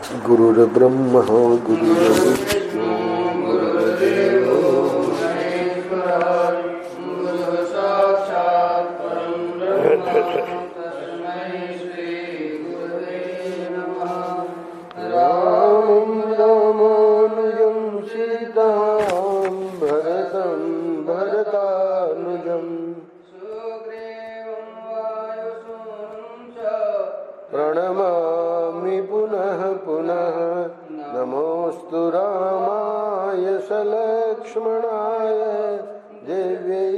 गुरुर्ब्रह्मा गुरुर्विष्णु गुरुर्देवो महेश्वरः गुरुः साक्षात् परं ब्रह्म तस्मै श्री गुरवे नमः। रामं रामानुजं सीतां भरतं भरतानुजम् सुग्रीवं वायुसूनुं च प्रणमामि पुनः पुनः। नमोऽस्तु रामाय सलक्ष्मणाय देव्यै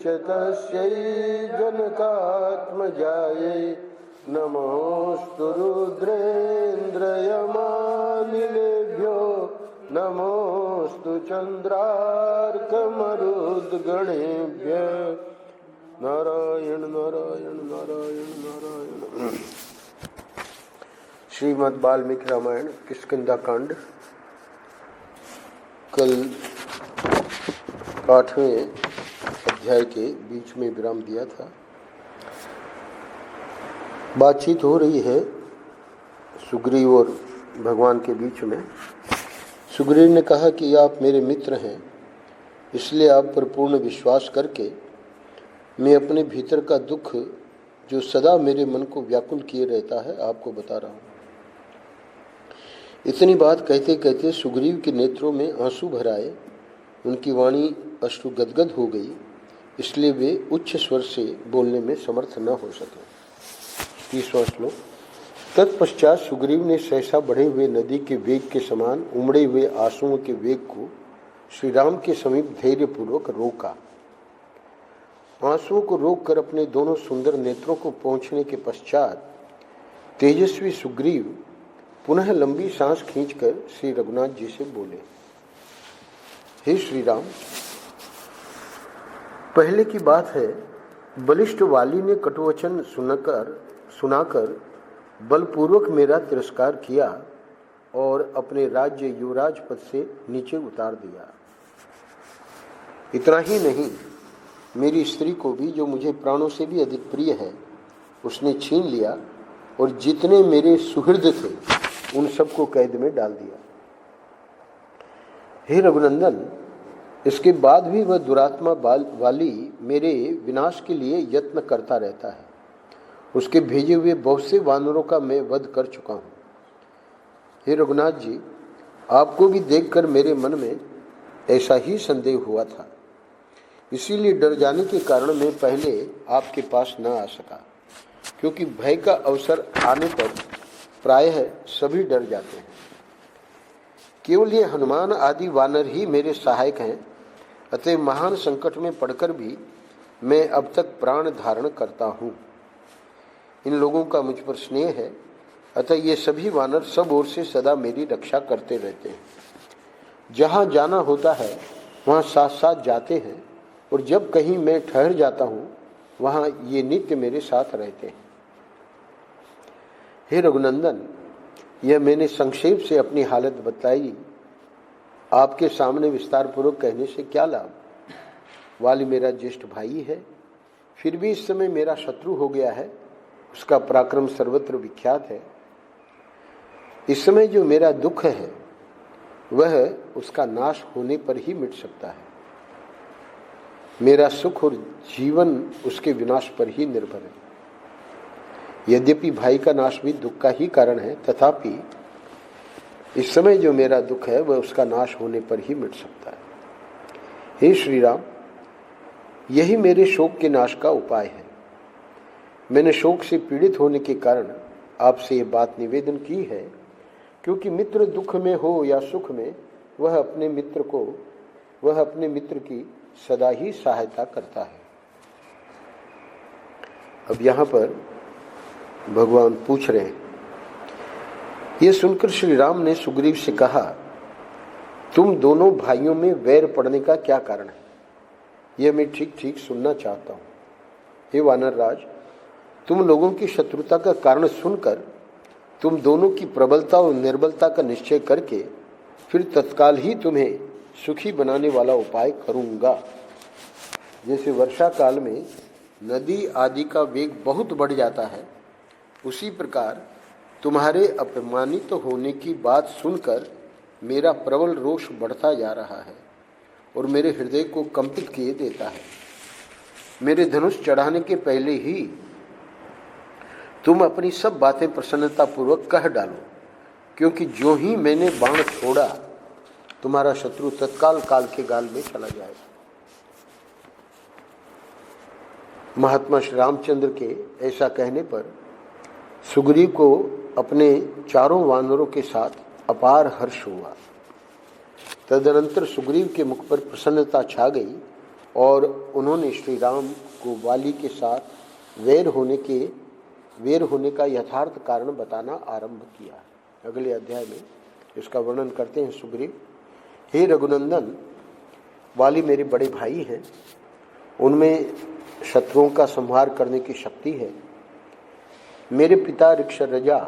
च तस्यै जनकात्मजायै। नमोऽस्तु रुद्रेन्द्रयमानिलेभ्यो नमोऽस्तु चन्द्रार्कमरुद्गणेभ्यः। नारायण नारायण नारायण नारायण। श्रीमद् वाल्मीकि रामायण किष्किंधा कांड। कल 8वें अध्याय के बीच में विराम दिया था। बातचीत हो रही है सुग्रीव और भगवान के बीच में। सुग्रीव ने कहा कि आप मेरे मित्र हैं, इसलिए आप पर पूर्ण विश्वास करके मैं अपने भीतर का दुख जो सदा मेरे मन को व्याकुल किए रहता है आपको बता रहा हूँ। इतनी बात कहते कहते सुग्रीव के नेत्रों में आंसू भर आए। उनकी वाणी अश्रु गदगद हो गई, इसलिए वे उच्च स्वर से बोलने में समर्थ न हो सके। 30वां श्लोक। तत्पश्चात सुग्रीव ने सहसा बढ़े हुए नदी के वेग के समान उमड़े हुए आंसुओं के वेग को श्री राम के समीप धैर्यपूर्वक रोका। आंसुओं को रोककर अपने दोनों सुंदर नेत्रों को पहुंचने के पश्चात तेजस्वी सुग्रीव पुनः लंबी सांस खींचकर श्री रघुनाथ जी से बोले, हे श्री राम, पहले की बात है, बलिष्ठ वाली ने कटुवचन सुनाकर बलपूर्वक मेरा तिरस्कार किया और अपने राज्य युवराज पद से नीचे उतार दिया। इतना ही नहीं, मेरी स्त्री को भी, जो मुझे प्राणों से भी अधिक प्रिय है, उसने छीन लिया और जितने मेरे सुहृद थे उन सबको कैद में डाल दिया। हे रघुनंदन, इसके बाद भी वह दुरात्मा वाली मेरे विनाश के लिए यत्न करता रहता है। उसके भेजे हुए बहुत से वानरों का मैं वध कर चुका हूँ। हे रघुनाथ जी, आपको भी देखकर मेरे मन में ऐसा ही संदेह हुआ था, इसीलिए डर जाने के कारण मैं पहले आपके पास न आ सका, क्योंकि भय का अवसर आने पर प्रायः सभी डर जाते हैं। केवल ये हनुमान आदि वानर ही मेरे सहायक हैं, अतः महान संकट में पड़कर भी मैं अब तक प्राण धारण करता हूँ। इन लोगों का मुझ पर स्नेह है, अतः ये सभी वानर सब ओर से सदा मेरी रक्षा करते रहते हैं। जहाँ जाना होता है वहाँ साथ साथ जाते हैं, और जब कहीं मैं ठहर जाता हूँ वहाँ ये नित्य मेरे साथ रहते हैं। हे रघुनंदन, यह मैंने संक्षेप से अपनी हालत बताई, आपके सामने विस्तार पूर्वक कहने से क्या लाभ। वाली मेरा ज्येष्ठ भाई है, फिर भी इस समय मेरा शत्रु हो गया है। उसका पराक्रम सर्वत्र विख्यात है। इस समय जो मेरा दुख है वह उसका नाश होने पर ही मिट सकता है। मेरा सुख और जीवन उसके विनाश पर ही निर्भर है। यद्यपि भाई का नाश भी दुख का ही कारण है, तथापि इस समय जो मेरा दुख है वह उसका नाश होने पर ही मिट सकता है। हे श्री राम, यही मेरे शोक के नाश का उपाय है। मैंने शोक से पीड़ित होने के कारण आपसे ये बात निवेदन की है, क्योंकि मित्र दुख में हो या सुख में वह अपने मित्र की सदा ही सहायता करता है। अब यहाँ पर भगवान पूछ रहे हैं। यह सुनकर श्री राम ने सुग्रीव से कहा, तुम दोनों भाइयों में वैर पड़ने का क्या कारण है, यह मैं ठीक ठीक सुनना चाहता हूँ। हे वानर राज, तुम लोगों की शत्रुता का कारण सुनकर तुम दोनों की प्रबलता और निर्बलता का निश्चय करके फिर तत्काल ही तुम्हें सुखी बनाने वाला उपाय करूँगा। जैसे वर्षा काल में नदी आदि का वेग बहुत बढ़ जाता है, उसी प्रकार तुम्हारे अपमानित होने की बात सुनकर मेरा प्रबल रोष बढ़ता जा रहा है और मेरे हृदय को कंपित किए देता है। मेरे धनुष चढ़ाने के पहले ही तुम अपनी सब बातें प्रसन्नतापूर्वक कह डालो, क्योंकि जो ही मैंने बाण छोड़ा तुम्हारा शत्रु तत्काल काल के गाल में चला जाएगा। महात्मा श्री रामचंद्र के ऐसा कहने पर सुग्रीव को अपने चारों वानरों के साथ अपार हर्ष हुआ। तदनंतर सुग्रीव के मुख पर प्रसन्नता छा गई और उन्होंने श्री राम को वाली के साथ वैर होने का यथार्थ कारण बताना आरंभ किया। अगले अध्याय में इसका वर्णन करते हैं सुग्रीव। हे रघुनंदन, वाली मेरे बड़े भाई हैं, उनमें शत्रुओं का संहार करने की शक्ति है। मेरे पिता ऋक्षरजा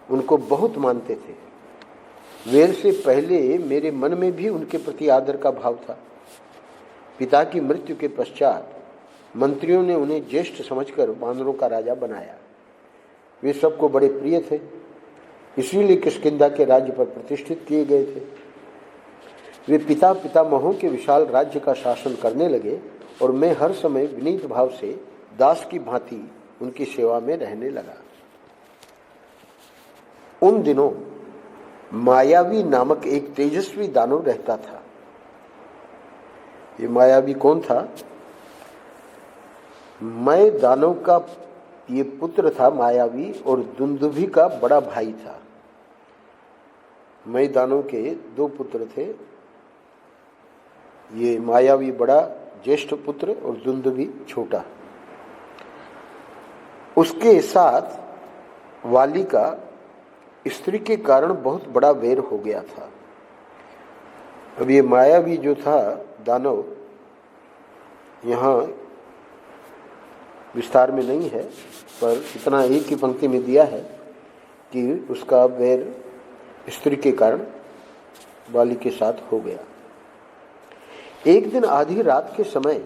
उनको बहुत मानते थे। वैर से पहले मेरे मन में भी उनके प्रति आदर का भाव था। पिता की मृत्यु के पश्चात मंत्रियों ने उन्हें ज्येष्ठ समझकर वानरों का राजा बनाया। वे सबको बड़े प्रिय थे, इसीलिए किष्किंधा के राज्य पर प्रतिष्ठित किए गए थे। वे पितामहों के विशाल राज्य का शासन करने लगे और मैं हर समय विनीत भाव से दास की भांति उनकी सेवा में रहने लगा। उन दिनों मायावी नामक एक तेजस्वी दानव रहता था। ये मायावी कौन था? मैं दानव का ये पुत्र था मायावी, और दुंदुभि का बड़ा भाई था। मैं दानव के दो पुत्र थे, ये मायावी बड़ा ज्येष्ठ पुत्र और दुंदुभि छोटा। उसके साथ वाली का स्त्री के कारण बहुत बड़ा वैर हो गया था। अब ये मायावी जो था दानव, यहाँ विस्तार में नहीं है, पर इतना एक ही पंक्ति में दिया है कि उसका वैर स्त्री के कारण वाली के साथ हो गया। एक दिन आधी रात के समय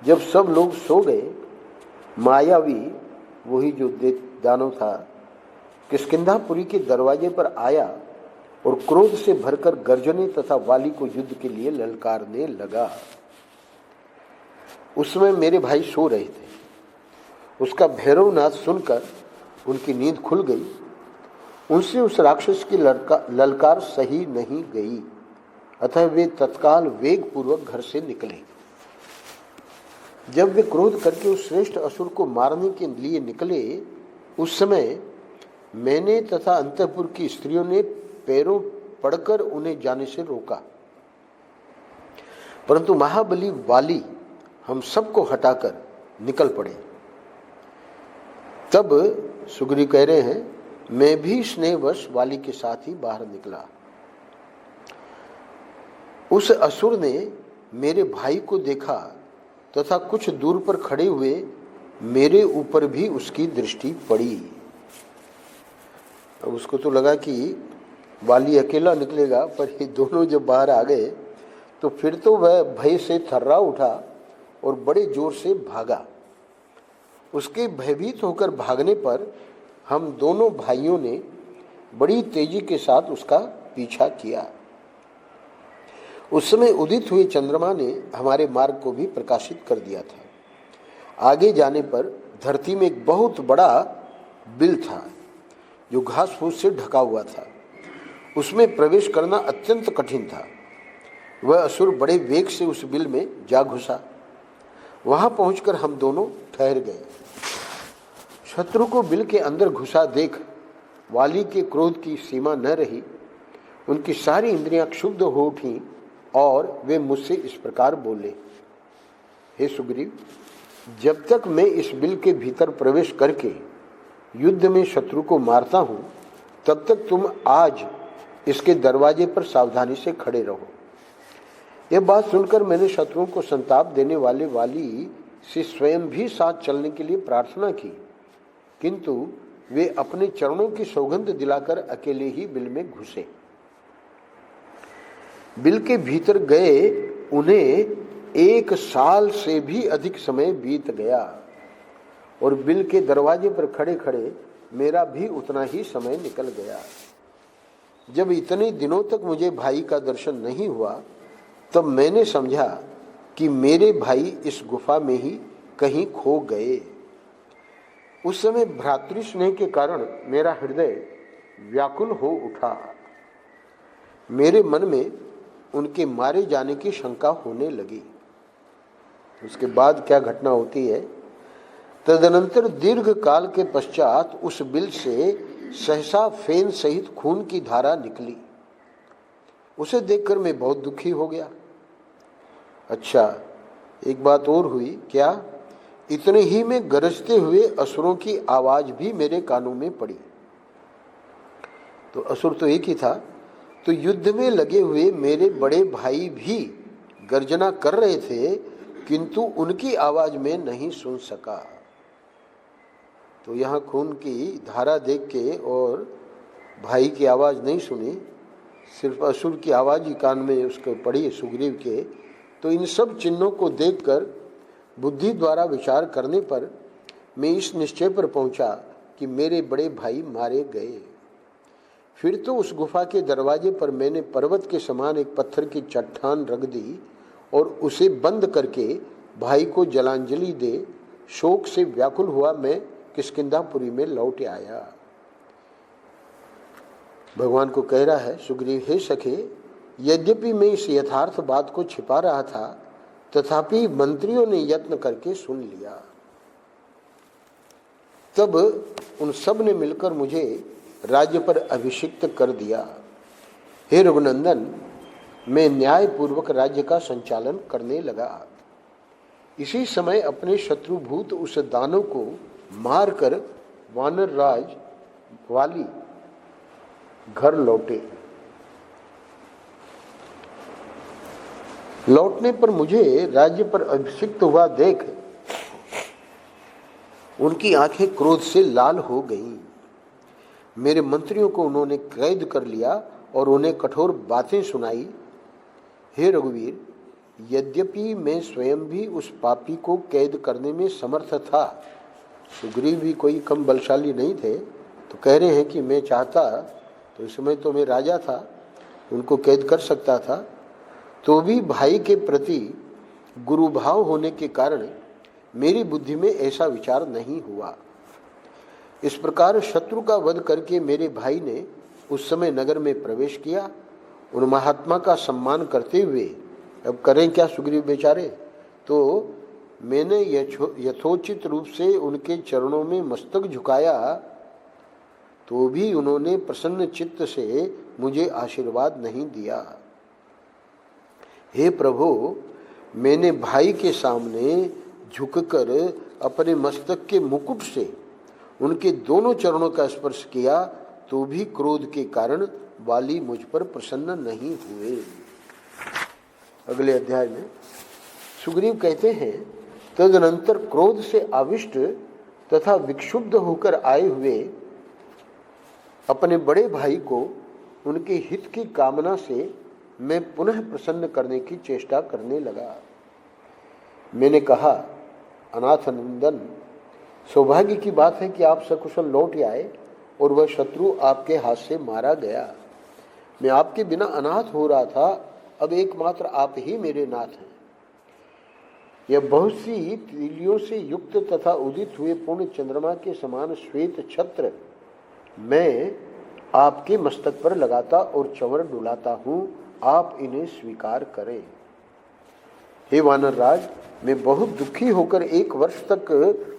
जब सब लोग सो गए, मायावी, वही जो दानव था, किष्किंधापुरी के दरवाजे पर आया और क्रोध से भरकर गर्जने तथा वाली को युद्ध के लिए ललकारने लगा। उसमें मेरे भाई सो रहे थे। उसका भैरवनाद सुनकर उनकी नींद खुल गई। उनसे उस राक्षस की ललकार सही नहीं गई, अतः वे तत्काल वेग पूर्वक घर से निकले। जब वे क्रोध करके उस श्रेष्ठ असुर को मारने के लिए निकले, उस समय मैंने तथा अंतःपुर की स्त्रियों ने पैरों पड़कर उन्हें जाने से रोका, परंतु महाबली वाली हम सबको हटाकर निकल पड़े। तब सुग्रीव कह रहे हैं, मैं भी स्नेहवश वाली के साथ ही बाहर निकला। उस असुर ने मेरे भाई को देखा तथा कुछ दूर पर खड़े हुए मेरे ऊपर भी उसकी दृष्टि पड़ी। अब उसको तो लगा कि वाली अकेला निकलेगा, पर ये दोनों जब बाहर आ गए तो फिर तो वह भय से थर्रा उठा और बड़े जोर से भागा। उसके भयभीत होकर भागने पर हम दोनों भाइयों ने बड़ी तेजी के साथ उसका पीछा किया। उस समय उदित हुए चंद्रमा ने हमारे मार्ग को भी प्रकाशित कर दिया था। आगे जाने पर धरती में एक बहुत बड़ा बिल था जो घास फूस से ढका हुआ था। उसमें प्रवेश करना अत्यंत कठिन था। वह असुर बड़े वेग से उस बिल में जा घुसा। वहां पहुंचकर हम दोनों ठहर गए। शत्रु को बिल के अंदर घुसा देख वाली के क्रोध की सीमा न रही। उनकी सारी इंद्रियां क्षुब्ध हो उठी और वे मुझसे इस प्रकार बोले, हे सुग्रीव, जब तक मैं इस बिल के भीतर प्रवेश करके युद्ध में शत्रु को मारता हूं, तब तक तुम आज इसके दरवाजे पर सावधानी से खड़े रहो। यह बात सुनकर मैंने शत्रुओं को संताप देने वाले वाली से स्वयं भी साथ चलने के लिए प्रार्थना की, किंतु वे अपने चरणों की सौगंध दिलाकर अकेले ही बिल में घुसे। बिल के भीतर गए उन्हें 1 साल से भी अधिक समय बीत गया और बिल के दरवाजे पर खड़े खड़े मेरा भी उतना ही समय निकल गया। जब इतने दिनों तक मुझे भाई का दर्शन नहीं हुआ, तब मैंने समझा कि मेरे भाई इस गुफा में ही कहीं खो गए। उस समय भ्रातृस्नेह के कारण मेरा हृदय व्याकुल हो उठा। मेरे मन में उनके मारे जाने की शंका होने लगी। उसके बाद क्या घटना होती है? तदनंतर दीर्घ काल के पश्चात उस बिल से सहसा फेन सहित खून की धारा निकली। उसे देखकर मैं बहुत दुखी हो गया। अच्छा, एक बात और हुई। क्या? इतने ही में गरजते हुए असुरों की आवाज भी मेरे कानों में पड़ी। तो असुर तो एक ही था, तो युद्ध में लगे हुए मेरे बड़े भाई भी गर्जना कर रहे थे, किंतु उनकी आवाज में नहीं सुन सका। तो यहाँ खून की धारा देख के और भाई की आवाज नहीं सुनी, सिर्फ असुर की आवाज ही कान में उसको पड़ी सुग्रीव के। तो इन सब चिन्हों को देखकर बुद्धि द्वारा विचार करने पर मैं इस निश्चय पर पहुंचा कि मेरे बड़े भाई मारे गए। फिर तो उस गुफा के दरवाजे पर मैंने पर्वत के समान एक पत्थर की चट्टान रख दी और उसे बंद करके भाई को जलांजलि दे शोक से व्याकुल हुआ मैं किष्किंधापुरी में लौट आया। भगवान को कह रहा है, सुग्रीव हे सखे, यद्यपि मैं इस यथार्थ बात को छिपा रहा था, तथापि मंत्रियों ने यत्न करके सुन लिया। तब उन सब ने मिलकर मुझे राज्य पर अभिषिक्त कर दिया। हे रघुनंदन, मैं न्यायपूर्वक राज्य का संचालन करने लगा। इसी समय अपने शत्रुभूत उस दानव को मारकर वानर राज वाली घर लौटे। लौटने पर मुझे राज्य पर अभिषिक्त हुआ देख उनकी आंखें क्रोध से लाल हो गईं। मेरे मंत्रियों को उन्होंने कैद कर लिया और उन्हें कठोर बातें सुनाई। हे रघुवीर, यद्यपि मैं स्वयं भी उस पापी को कैद करने में समर्थ था, सुग्रीव भी कोई कम बलशाली नहीं थे, तो कह रहे हैं कि मैं चाहता तो इस समय तो मैं राजा था, उनको कैद कर सकता था, तो भी भाई के प्रति गुरु भाव होने के कारण मेरी बुद्धि में ऐसा विचार नहीं हुआ। इस प्रकार शत्रु का वध करके मेरे भाई ने उस समय नगर में प्रवेश किया। उन महात्मा का सम्मान करते हुए, अब करें क्या सुग्रीव बेचारे, तो मैंने यथोचित रूप से उनके चरणों में मस्तक झुकाया, तो भी उन्होंने प्रसन्न चित्त से मुझे आशीर्वाद नहीं दिया। हे प्रभु, मैंने भाई के सामने झुककर अपने मस्तक के मुकुट से उनके दोनों चरणों का स्पर्श किया, तो भी क्रोध के कारण वाली मुझ पर प्रसन्न नहीं हुए। अगले अध्याय में सुग्रीव कहते हैं, तदनंतर क्रोध से आविष्ट तथा विक्षुब्ध होकर आए हुए अपने बड़े भाई को उनके हित की कामना से मैं पुनः प्रसन्न करने की चेष्टा करने लगा। मैंने कहा, अनाथनंदन, सौभाग्य की बात है कि आप सकुशल लौट आए और वह शत्रु आपके हाथ से मारा गया। मैं आपके बिना अनाथ हो रहा था, अब एकमात्र आप ही मेरे नाथ हैं। यह बहुत सी तीलियों से युक्त तथा उदित हुए पूर्ण चंद्रमा के समान श्वेत छत्र मैं आपके मस्तक पर लगाता और चंवर डुलाता हूँ, आप इन्हें स्वीकार करें। हे वानर राज, मैं बहुत दुखी होकर 1 वर्ष तक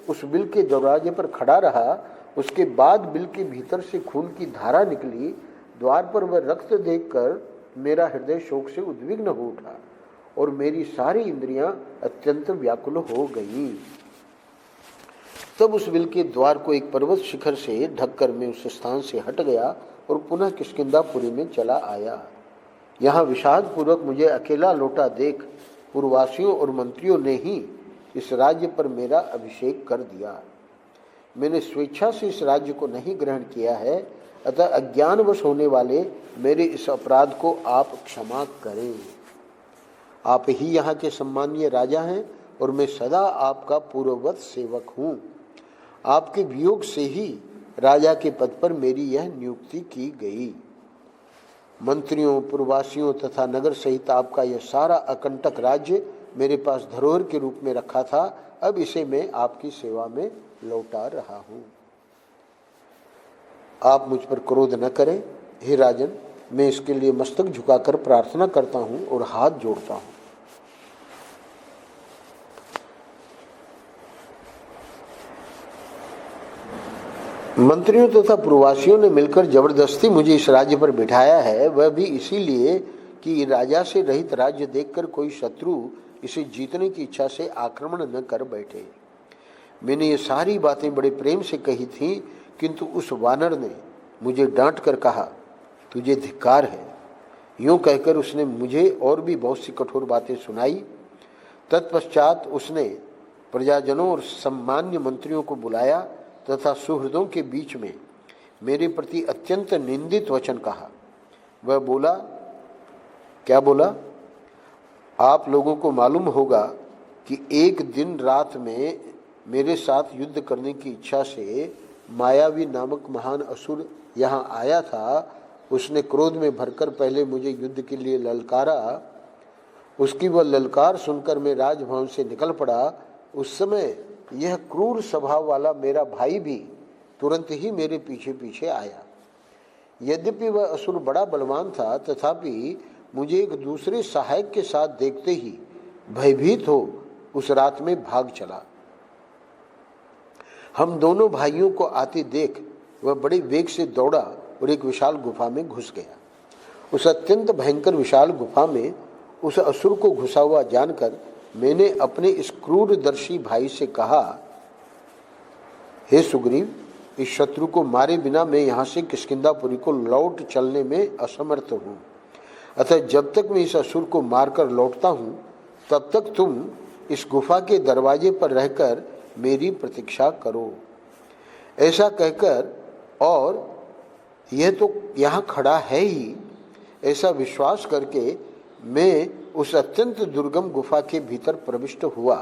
उस बिल के दरवाजे पर खड़ा रहा। उसके बाद बिल के भीतर से खून की धारा निकली। द्वार पर वह रक्त देखकर मेरा हृदय शोक से उद्विग्न हो उठा और मेरी सारी इंद्रियां अत्यंत व्याकुल हो गईं। तब उस बिल के द्वार को एक पर्वत शिखर से ढककर मैं उस स्थान से हट गया और पुनः किष्किंधापुरी में चला आया। यहाँ विषाद पूर्वक मुझे अकेला लौटा देख पूर्ववासियों और मंत्रियों ने ही इस राज्य पर मेरा अभिषेक कर दिया। मैंने स्वेच्छा से इस राज्य को नहीं ग्रहण किया है, अतः अज्ञानवश होने वाले मेरे इस अपराध को आप क्षमा करें। आप ही यहाँ के सम्मानीय राजा हैं और मैं सदा आपका पूर्ववत सेवक हूँ। आपके वियोग से ही राजा के पद पर मेरी यह नियुक्ति की गई। मंत्रियों, पुरवासियों तथा नगर सहित आपका यह सारा अकंटक राज्य मेरे पास धरोहर के रूप में रखा था, अब इसे मैं आपकी सेवा में लौटा रहा हूँ। आप मुझ पर क्रोध न करें हे राजन, मैं इसके लिए मस्तक झुकाकर प्रार्थना करता हूँ और हाथ जोड़ता हूँ। मंत्रियों तथा प्रवासियों ने मिलकर जबरदस्ती मुझे इस राज्य पर बिठाया है, वह भी इसीलिए कि राजा से रहित राज्य देखकर कोई शत्रु इसे जीतने की इच्छा से आक्रमण न कर बैठे। मैंने ये सारी बातें बड़े प्रेम से कही थी, किंतु उस वानर ने मुझे डांट कर कहा, तुझे धिक्कार है। यूं कहकर उसने मुझे और भी बहुत सी कठोर बातें सुनाई। तत्पश्चात उसने प्रजाजनों और सम्मान्य मंत्रियों को बुलाया तथा सुहृदों के बीच में मेरे प्रति अत्यंत निंदित वचन कहा। वह बोला, क्या बोला? आप लोगों को मालूम होगा कि एक दिन रात में मेरे साथ युद्ध करने की इच्छा से मायावी नामक महान असुर यहाँ आया था। उसने क्रोध में भरकर पहले मुझे युद्ध के लिए ललकारा। उसकी वह ललकार सुनकर मैं राजभवन से निकल पड़ा। उस समय यह क्रूर स्वभाव वाला मेरा भाई भी तुरंत ही मेरे पीछे पीछे आया। यद्यपि वह असुर बड़ा बलवान था, तथापि मुझे एक दूसरे सहायक के साथ देखते ही भयभीत हो उस रात में भाग चला। हम दोनों भाइयों को आते देख वह बड़े वेग से दौड़ा और एक विशाल गुफा में घुस गया। उस अत्यंत भयंकर विशाल गुफा में उस असुर को घुसा हुआ जानकर मैंने अपने इस क्रूरदर्शी भाई से कहा, हे सुग्रीव, इस शत्रु को मारे बिना मैं यहाँ से किष्किंधापुरी को लौट चलने में असमर्थ हूँ। अतः जब तक मैं इस असुर को मारकर लौटता हूँ, तब तक तुम इस गुफा के दरवाजे पर रहकर मेरी प्रतीक्षा करो। ऐसा कहकर, और यह तो यहाँ खड़ा है ही, ऐसा विश्वास करके मैं उस अत्यंत दुर्गम गुफा के भीतर प्रविष्ट हुआ।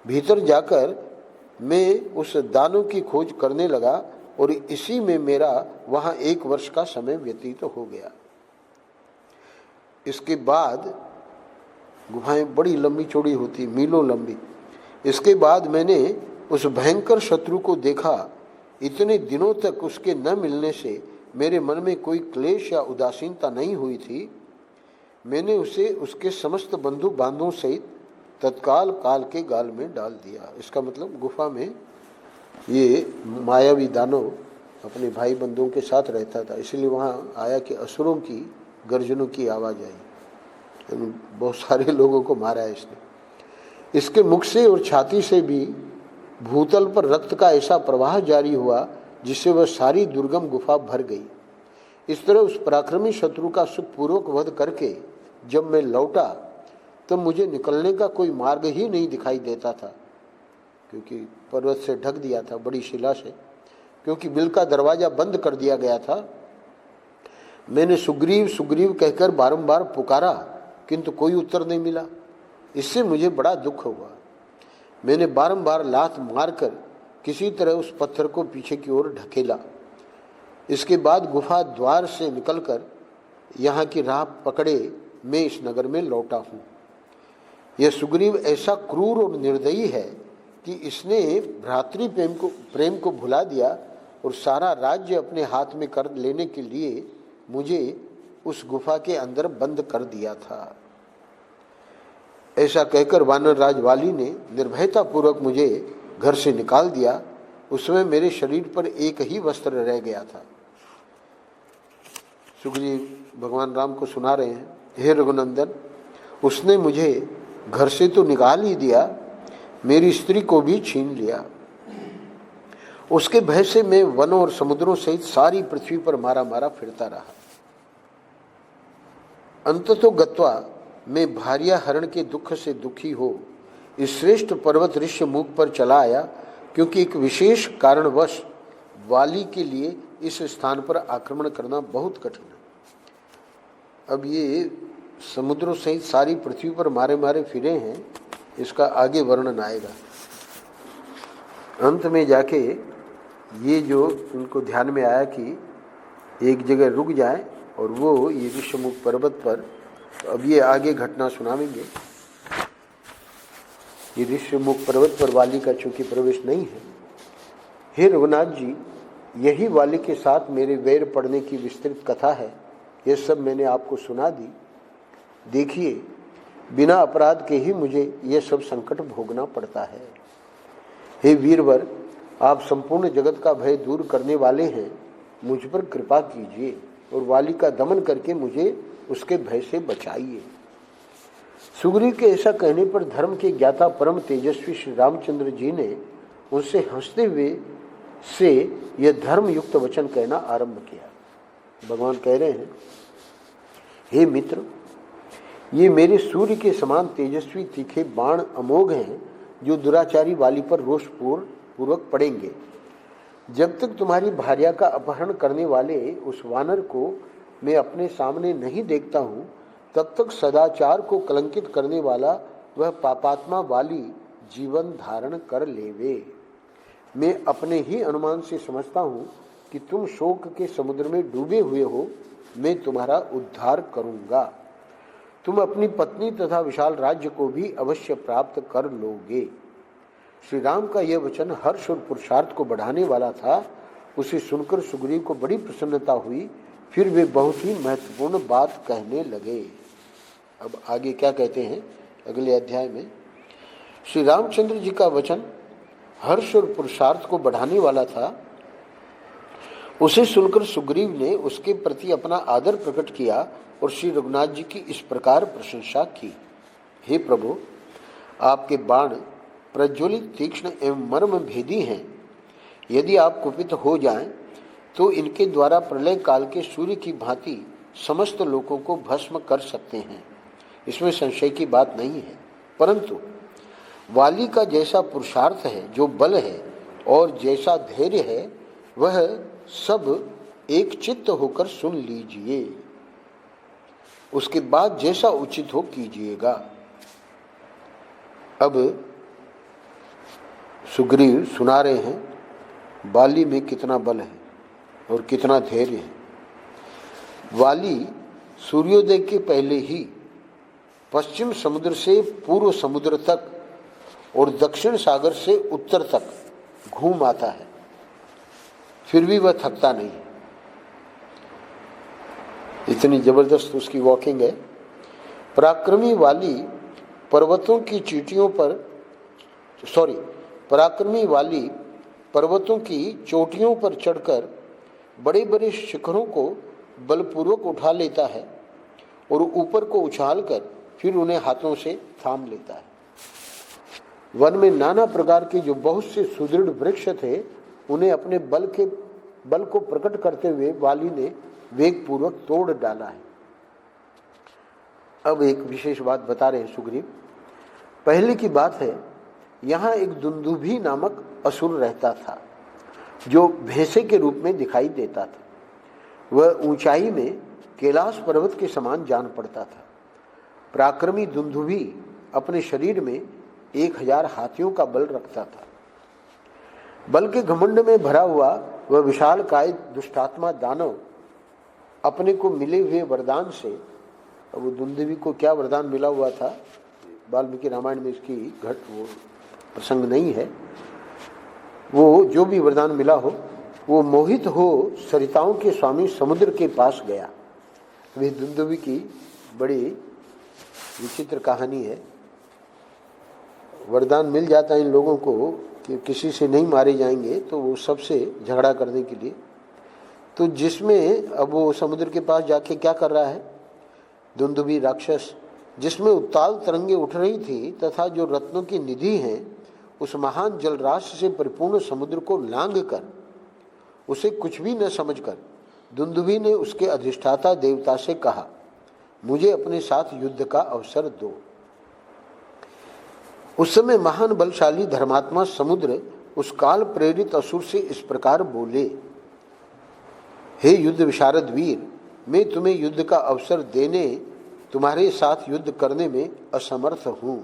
भीतर जाकर मैं उस दानव की खोज करने लगा और इसी में मेरा वहाँ 1 वर्ष का समय व्यतीत हो गया। इसके बाद गुफाएं बड़ी लंबी चौड़ी होती, मीलों लंबी। इसके बाद मैंने उस भयंकर शत्रु को देखा। इतने दिनों तक उसके न मिलने से मेरे मन में कोई क्लेश या उदासीनता नहीं हुई थी। मैंने उसे उसके समस्त बंधु बांधवों सहित तत्काल काल के गाल में डाल दिया। इसका मतलब गुफा में ये मायावी दानव अपने भाई बंधुओं के साथ रहता था, इसलिए वहाँ आया कि असुरों की गर्जनों की आवाज़ आई। बहुत सारे लोगों को मारा है इसने। इसके मुख से और छाती से भी भूतल पर रक्त का ऐसा प्रवाह जारी हुआ जिससे वह सारी दुर्गम गुफा भर गई। इस तरह उस पराक्रमी शत्रु का सुखपूर्वक वध करके जब मैं लौटा तब मुझे निकलने का कोई मार्ग ही नहीं दिखाई देता था, क्योंकि पर्वत से ढक दिया था, बड़ी शिला से, क्योंकि बिल का दरवाजा बंद कर दिया गया था। मैंने सुग्रीव सुग्रीव कहकर बारंबार पुकारा, किंतु कोई उत्तर नहीं मिला। इससे मुझे बड़ा दुख हुआ। मैंने बारंबार लात मारकर किसी तरह उस पत्थर को पीछे की ओर ढकेला। इसके बाद गुफा द्वार से निकलकर यहाँ की राह पकड़े मैं इस नगर में लौटा हूँ। यह सुग्रीव ऐसा क्रूर और निर्दयी है कि इसने भ्रातृ प्रेम को भुला दिया और सारा राज्य अपने हाथ में कर लेने के लिए मुझे उस गुफा के अंदर बंद कर दिया था। ऐसा कहकर वानर राज वाली ने निर्भयता पूर्वक मुझे घर से निकाल दिया। उस समय मेरे शरीर पर एक ही वस्त्र रह गया था। सुग्रीव भगवान राम को सुना रहे हैं, हे रघुनंदन, उसने मुझे घर से तो निकाल ही दिया, मेरी स्त्री को भी छीन लिया। उसके भय से मैं वनों और समुद्रों सहित सारी पृथ्वी पर मारा मारा फिरता रहा। अंततो गत्वा मैं भार्या हरण के दुख से दुखी हो इस श्रेष्ठ पर्वत ऋष्य मुख पर चला आया, क्योंकि एक विशेष कारणवश वाली के लिए इस स्थान पर आक्रमण करना बहुत कठिन है। अब ये समुद्रों सहित सारी पृथ्वी पर मारे मारे फिरे हैं, इसका आगे वर्णन आएगा। अंत में जाके ये जो उनको ध्यान में आया कि एक जगह रुक जाए और वो ये ऋषमुख पर्वत पर, अब ये आगे घटना सुनावेंगे। ये ऋषमुख पर्वत पर वाली का चूंकि प्रवेश नहीं है। हे रघुनाथ जी, यही वाली के साथ मेरे वैर पड़ने की विस्तृत कथा है। यह सब मैंने आपको सुना दी। देखिए, बिना अपराध के ही मुझे यह सब संकट भोगना पड़ता है। हे वीरवर, आप संपूर्ण जगत का भय दूर करने वाले हैं, मुझ पर कृपा कीजिए और वाली का दमन करके मुझे उसके भय से बचाइए। सुग्रीव के ऐसा कहने पर धर्म के ज्ञाता परम तेजस्वी श्री रामचंद्र जी ने उनसे हंसते हुए से यह धर्म युक्त वचन कहना आरंभ किया। भगवान कह रहे हैं, हे मित्र, ये मेरे सूर्य के समान तेजस्वी तीखे बाण अमोघ हैं जो दुराचारी वाली पर रोष पूर्वक पड़ेंगे। जब तक तुम्हारी भार्या का अपहरण करने वाले उस वानर को मैं अपने सामने नहीं देखता हूँ, तब तक सदाचार को कलंकित करने वाला वह पापात्मा वाली जीवन धारण कर लेवे। मैं अपने ही अनुमान से समझता हूँ कि तुम शोक के समुद्र में डूबे हुए हो। मैं तुम्हारा उद्धार करूँगा। तुम अपनी पत्नी तथा विशाल राज्य को भी अवश्य प्राप्त कर लोगे। श्री राम का यह वचन हर्ष और पुरुषार्थ को बढ़ाने वाला था। उसे सुनकर सुग्रीव को बड़ी प्रसन्नता हुई। फिर वे बहुत ही महत्वपूर्ण बात कहने लगे। अब आगे क्या कहते हैं अगले अध्याय में। श्री रामचंद्र जी का वचन हर्ष और पुरुषार्थ को बढ़ाने वाला था। उसे सुनकर सुग्रीव ने उसके प्रति अपना आदर प्रकट किया और श्री रघुनाथ जी की इस प्रकार प्रशंसा की। हे प्रभु, आपके बाण प्रज्वलित, तीक्ष्ण एवं मर्म भेदी हैं। यदि आप कुपित हो जाएं, तो इनके द्वारा प्रलय काल के सूर्य की भांति समस्त लोगों को भस्म कर सकते हैं। इसमें संशय की बात नहीं है। परंतु वाली का जैसा पुरुषार्थ है, जो बल है और जैसा धैर्य है, वह सब एक चित्त होकर सुन लीजिए। उसके बाद जैसा उचित हो कीजिएगा। अब सुग्रीव सुना रहे हैं वाली में कितना बल है और कितना धैर्य है। वाली सूर्योदय के पहले ही पश्चिम समुद्र से पूर्व समुद्र तक और दक्षिण सागर से उत्तर तक घूम आता है, फिर भी वह थकता नहीं। इतनी जबरदस्त उसकी वॉकिंग है। पराक्रमी वाली पर्वतों की चोटियों पर चढ़कर बड़े बड़े शिखरों को बलपूर्वक उठा लेता है और ऊपर को उछालकर फिर उन्हें हाथों से थाम लेता है। वन में नाना प्रकार के जो बहुत से सुदृढ़ वृक्ष थे, उन्हें अपने बल को प्रकट करते हुए वाली ने वेग पूर्वक तोड़ डाला है। अब एक विशेष बात बता रहे हैं सुग्रीव। पहले की बात है, यहाँ एक दुंदुभी नामक असुर रहता था, जो भैंसे के रूप में दिखाई देता था। वह ऊंचाई में कैलाश पर्वत के समान जान पड़ता था। पराक्रमी दुंदुभी अपने शरीर में 1000 हाथियों का बल रखता था। बल के घमंड में भरा हुआ वह विशाल काय दुष्टात्मा दानव अपने को मिले हुए वरदान से, वो दुंदुभी को क्या वरदान मिला हुआ था, वाल्मीकि रामायण में इसकी वो प्रसंग नहीं है। वो जो भी वरदान मिला हो, वो मोहित हो सरिताओं के स्वामी समुद्र के पास गया। वे दुंदुभी की बड़ी विचित्र कहानी है। वरदान मिल जाता है इन लोगों को कि किसी से नहीं मारे जाएंगे, तो वो सबसे झगड़ा करने के लिए। तो जिसमें अब वो समुद्र के पास जाके क्या कर रहा है, दुंदुभी राक्षस, जिसमें उत्ताल तरंगे उठ रही थी तथा जो रत्नों की निधि हैं, उस महान जलराशि से परिपूर्ण समुद्र को लांघ कर, उसे कुछ भी न समझकर दुंदुभी ने उसके अधिष्ठाता देवता से कहा, मुझे अपने साथ युद्ध का अवसर दो। उस समय महान बलशाली धर्मात्मा समुद्र उस काल प्रेरित असुर से इस प्रकार बोले, हे युद्ध विशारद वीर, मैं तुम्हें युद्ध का अवसर देने, तुम्हारे साथ युद्ध करने में असमर्थ हूँ।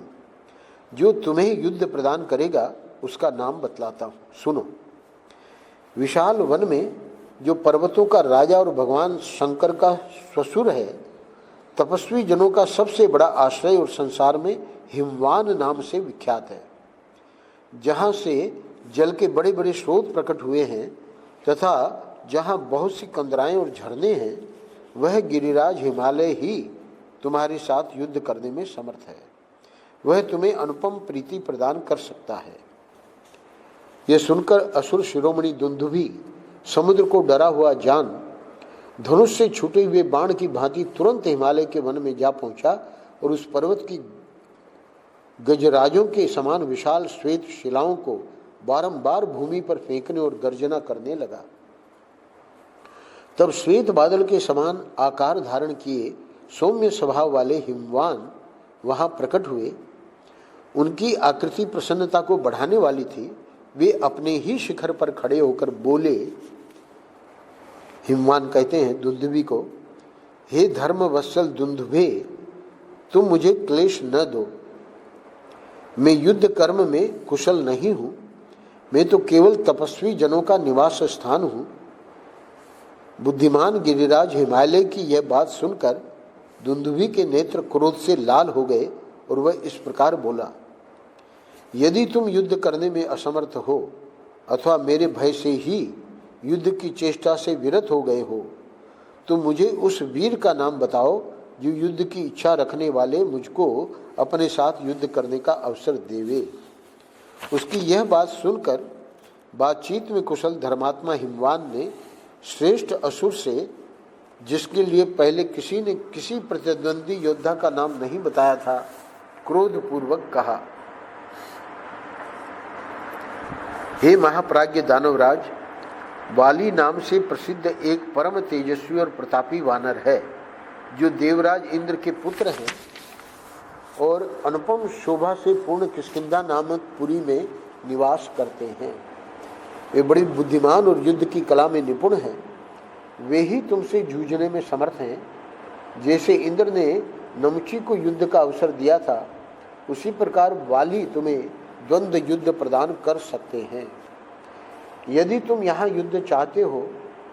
जो तुम्हें युद्ध प्रदान करेगा उसका नाम बतलाता हूँ, सुनो। विशाल वन में जो पर्वतों का राजा और भगवान शंकर का ससुर है, तपस्वी जनों का सबसे बड़ा आश्रय और संसार में हिमवान नाम से विख्यात है, जहाँ से जल के बड़े बड़े स्रोत प्रकट हुए हैं तथा जहाँ बहुत सी कंदराएं और झरने हैं, वह गिरिराज हिमालय ही तुम्हारे साथ युद्ध करने में समर्थ है। वह तुम्हें अनुपम प्रीति प्रदान कर सकता है। यह सुनकर असुर शिरोमणि दुंदुभी समुद्र को डरा हुआ जान धनुष से छूटे हुए बाण की भांति तुरंत हिमालय के वन में जा पहुंचा और उस पर्वत की गजराजों के समान विशाल श्वेत शिलाओं को बारंबार भूमि पर फेंकने और गर्जना करने लगा। तब श्वेत बादल के समान आकार धारण किए सौम्य स्वभाव वाले हिमवान वहां प्रकट हुए। उनकी आकृति प्रसन्नता को बढ़ाने वाली थी। वे अपने ही शिखर पर खड़े होकर बोले, हिमवान कहते हैं दुंदुभी को, हे धर्म वत्सल दुंदुभे, तुम मुझे क्लेश न दो। मैं युद्ध कर्म में कुशल नहीं हूं, मैं तो केवल तपस्वी जनों का निवास स्थान हूं। बुद्धिमान गिरिराज हिमालय की यह बात सुनकर दुंदुभी के नेत्र क्रोध से लाल हो गए और वह इस प्रकार बोला, यदि तुम युद्ध करने में असमर्थ हो अथवा मेरे भय से ही युद्ध की चेष्टा से विरत हो गए हो, तो मुझे उस वीर का नाम बताओ जो युद्ध की इच्छा रखने वाले मुझको अपने साथ युद्ध करने का अवसर देवे। उसकी यह बात सुनकर बातचीत में कुशल धर्मात्मा हिमवान ने श्रेष्ठ असुर से, जिसके लिए पहले किसी ने किसी प्रतिद्वंदी योद्धा का नाम नहीं बताया था, क्रोधपूर्वक कहा, हे महाप्राज्ञ दानवराज, वाली नाम से प्रसिद्ध एक परम तेजस्वी और प्रतापी वानर है जो देवराज इंद्र के पुत्र हैं और अनुपम शोभा से पूर्ण किष्किंधा नामक पुरी में निवास करते हैं। वे बड़ी बुद्धिमान और युद्ध की कला में निपुण हैं। वे ही तुमसे जूझने में समर्थ हैं। जैसे इंद्र ने नमुची को युद्ध का अवसर दिया था, उसी प्रकार वाली तुम्हें द्वंद्व युद्ध प्रदान कर सकते हैं। यदि तुम यहाँ युद्ध चाहते हो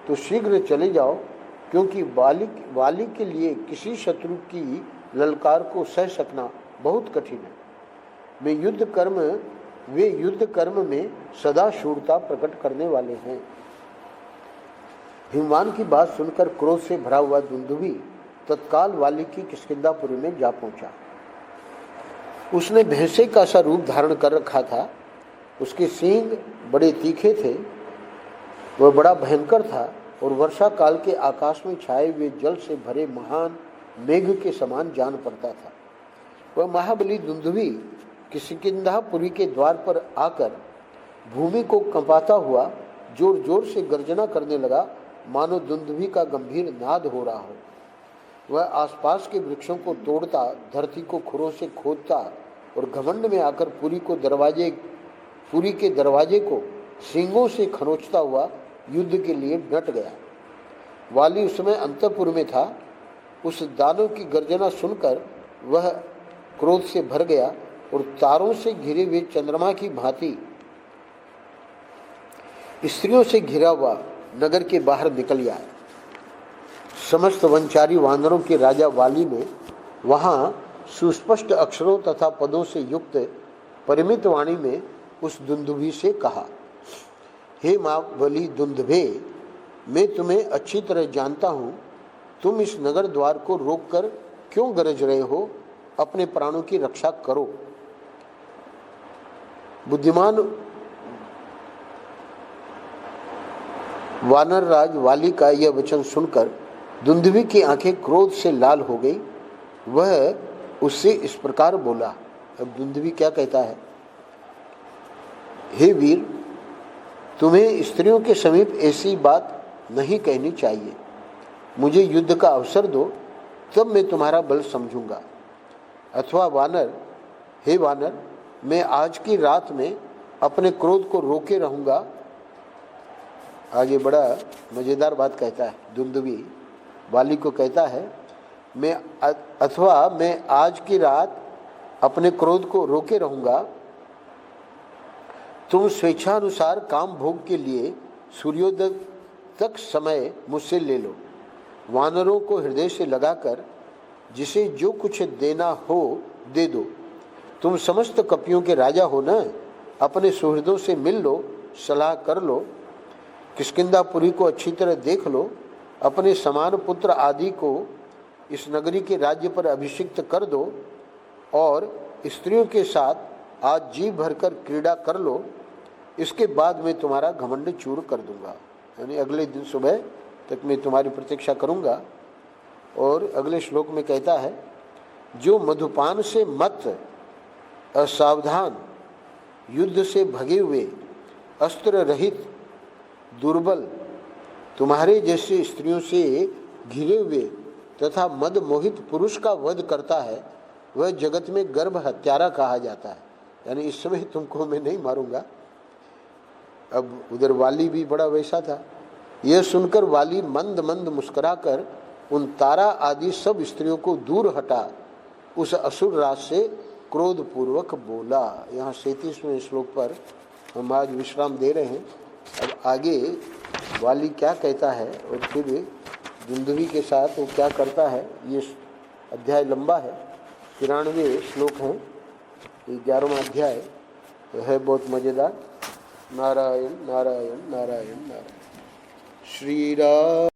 तो शीघ्र चले जाओ, क्योंकि वाली के लिए किसी शत्रु की ललकार को सह सकना बहुत कठिन है। वे युद्ध कर्म में सदा शूरता प्रकट करने वाले हैं। हिमवान की बात सुनकर क्रोध से भरा हुआ दुंदुभी तत्काल वाली की किष्किंधापुरी में जा पहुंचा। उसने भैंसे का सा रूप धारण कर रखा था। उसके सींग बड़े तीखे थे। वह बड़ा भयंकर था और वर्षा काल के आकाश में छाए हुए जल से भरे महान मेघ के समान जान पड़ता था। वह महाबली दुंदुभी किष्किंधापुरी के द्वार पर आकर भूमि को कंपाता हुआ जोर जोर से गर्जना करने लगा, मानो दुंदुभी का गंभीर नाद हो रहा हो। वह आसपास के वृक्षों को तोड़ता, धरती को खुरों से खोदता और घमंड में आकर पुरी के दरवाजे को सींगों से खरोंचता हुआ युद्ध के लिए डट गया। वाली उस समय अंतपुर में था। उस दानव की गर्जना सुनकर वह क्रोध से भर गया और तारों से घिरे हुए चंद्रमा की भांति स्त्रियों से घिरा हुआ नगर के बाहर निकल आया। समस्त वनचारी वानरों के राजा वाली ने वहां सुस्पष्ट अक्षरों तथा पदों से युक्त परिमित वाणी में उस दुंदुभी से कहा, हे महाबली दुंदुभे, मैं तुम्हें अच्छी तरह जानता हूं। तुम इस नगर द्वार को रोककर क्यों गरज रहे हो? अपने प्राणों की रक्षा करो। बुद्धिमान वानर राज वाली का यह वचन सुनकर दुंदुभी की आंखें क्रोध से लाल हो गई। वह उससे इस प्रकार बोला। अब दुंदुभी क्या कहता है, हे वीर, तुम्हें स्त्रियों के समीप ऐसी बात नहीं कहनी चाहिए। मुझे युद्ध का अवसर दो, तब मैं तुम्हारा बल समझूंगा। अथवा वानर, हे वानर, मैं आज की रात में अपने क्रोध को रोके रहूंगा। आगे बड़ा मजेदार बात कहता है दुंदुभी वाली को कहता है, मैं आज की रात अपने क्रोध को रोके रहूंगा। तुम स्वेच्छानुसार काम भोग के लिए सूर्योदय तक समय मुझसे ले लो। वानरों को हृदय से लगाकर जिसे जो कुछ देना हो दे दो। तुम समस्त कपियों के राजा हो न, अपने सुहृदों से मिल लो, सलाह कर लो, किष्किंधापुरी को अच्छी तरह देख लो, अपने समान पुत्र आदि को इस नगरी के राज्य पर अभिषिक्त कर दो और स्त्रियों के साथ आज जी भरकर क्रीड़ा कर लो। इसके बाद मैं तुम्हारा घमंड चूर कर दूंगा, यानी अगले दिन सुबह तक मैं तुम्हारी प्रतीक्षा करूंगा। और अगले श्लोक में कहता है, जो मधुपान से मत, असावधान, युद्ध से भगे हुए, अस्त्र रहित, दुर्बल, तुम्हारे जैसे स्त्रियों से घिरे हुए तथा मद मोहित पुरुष का वध करता है, वह जगत में गर्भ हत्यारा कहा जाता है। यानी इस समय तुमको मैं नहीं मारूंगा। अब उधर वाली भी बड़ा वैसा था। यह सुनकर वाली मंद मंद मुस्कुराकर उन तारा आदि सब स्त्रियों को दूर हटा उस असुर राज से क्रोधपूर्वक बोला। यहाँ 37वें श्लोक पर हम आज विश्राम दे रहे हैं। अब आगे वाली क्या कहता है और फिर दुंदुभी के साथ वो क्या करता है, ये अध्याय लंबा है, 93 श्लोक हैं, 11वां अध्याय है, बहुत मज़ेदार। नारायण नारायण नारायण नारायण। श्री राम।